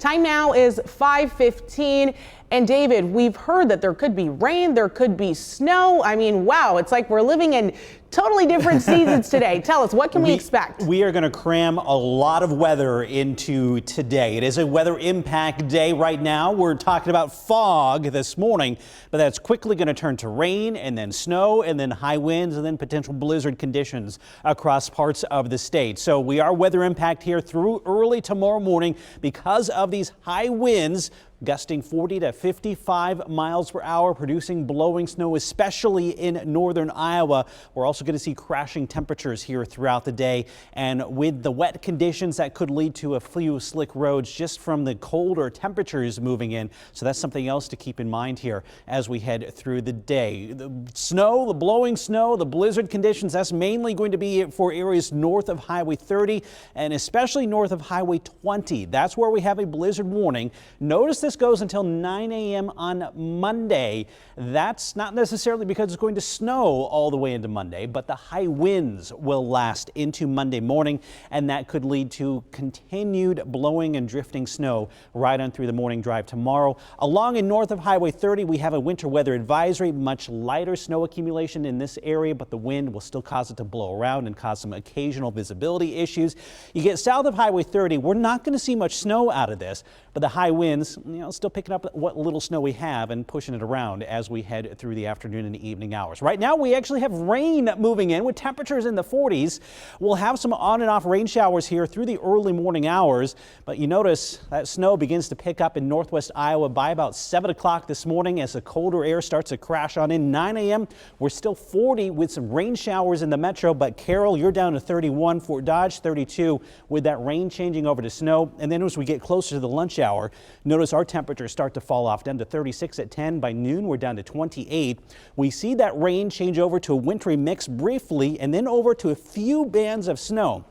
Time now is 5:15. And David, we've heard that there could be rain, there could be snow. I mean, wow, it's like we're living in totally different seasons today. Tell us, what can we expect? We are going to cram a lot of weather into today. It is a weather impact day right now. We're talking about fog this morning, but that's quickly going to turn to rain and then snow and then high winds and then potential blizzard conditions across parts of the state. So we are weather impact here through early tomorrow morning because of these high winds gusting 40 to 55 miles per hour, producing blowing snow, especially in northern Iowa. We're also going to see crashing temperatures here throughout the day. And with the wet conditions, that could lead to a few slick roads just from the colder temperatures moving in. So that's something else to keep in mind here as we head through the day. The snow, the blowing snow, the blizzard conditions, that's mainly going to be for areas north of Highway 30 and especially north of Highway 20. That's where we have a blizzard warning. Notice this goes until 9 a.m. on Monday. That's not necessarily because it's going to snow all the way into Monday, but the high winds will last into Monday morning, and that could lead to continued blowing and drifting snow right on through the morning drive tomorrow. Along and north of Highway 30, we have a winter weather advisory, much lighter snow accumulation in this area, but the wind will still cause it to blow around and cause some occasional visibility issues. You get south of Highway 30, we're not going to see much snow out of this, but the high winds, still picking up what little snow we have and pushing it around as we head through the afternoon and evening hours. Right now, we actually have rain moving in with temperatures in the 40s. We'll have some on and off rain showers here through the early morning hours, but you notice that snow begins to pick up in northwest Iowa by about 7 o'clock this morning as the colder air starts to crash on in. 9 a.m. we're still 40 with some rain showers in the metro, but Carroll, you're down to 31, Fort Dodge 32 with that rain changing over to snow. And then as we get closer to the lunch hour, notice our temperatures start to fall off down to 36 at 10. By noon, we're down to 28. We see that rain change over to a wintry mix briefly and then over to a few bands of snow.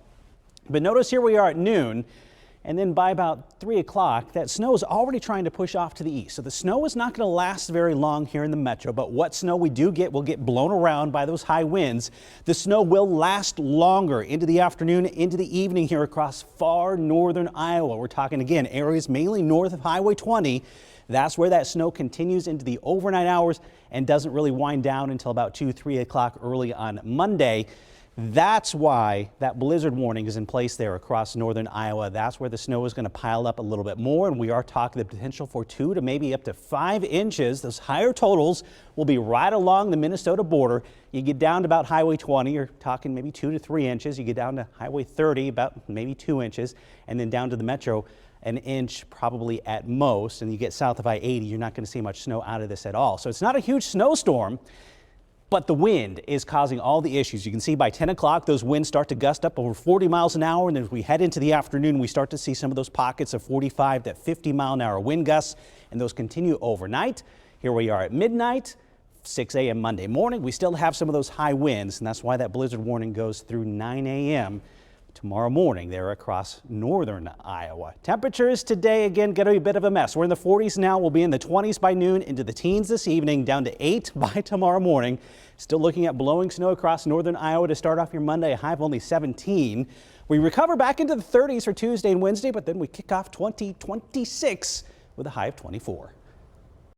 But notice here we are at noon, and then by about 3 o'clock, that snow is already trying to push off to the east. So the snow is not going to last very long here in the metro, but what snow we do get will get blown around by those high winds. The snow will last longer into the afternoon, into the evening here across far northern Iowa. We're talking again areas mainly north of Highway 20. That's where that snow continues into the overnight hours and doesn't really wind down until about 2, 3 o'clock early on Monday. That's why that blizzard warning is in place there across northern Iowa. That's where the snow is going to pile up a little bit more, and we are talking the potential for 2 to maybe up to 5 inches. Those higher totals will be right along the Minnesota border. You get down to about Highway 20, you're talking maybe 2 to 3 inches. You get down to Highway 30, about maybe 2 inches, and then down to the metro, an inch probably at most. And you get south of I-80, you're not going to see much snow out of this at all. So it's not a huge snowstorm, but the wind is causing all the issues. You can see by 10 o'clock, those winds start to gust up over 40 miles an hour. And as we head into the afternoon, we start to see some of those pockets of 45 to 50 mile an hour wind gusts, and those continue overnight. Here we are at midnight, 6 a.m. Monday morning. We still have some of those high winds, and that's why that blizzard warning goes through 9 a.m. tomorrow morning there across northern Iowa. Temperatures today, again, going to be a bit of a mess. We're in the 40s now. We'll be in the 20s by noon, into the teens this evening, down to 8 by tomorrow morning. Still looking at blowing snow across northern Iowa to start off your Monday, a high of only 17. We recover back into the 30s for Tuesday and Wednesday, but then we kick off 2026 with a high of 24.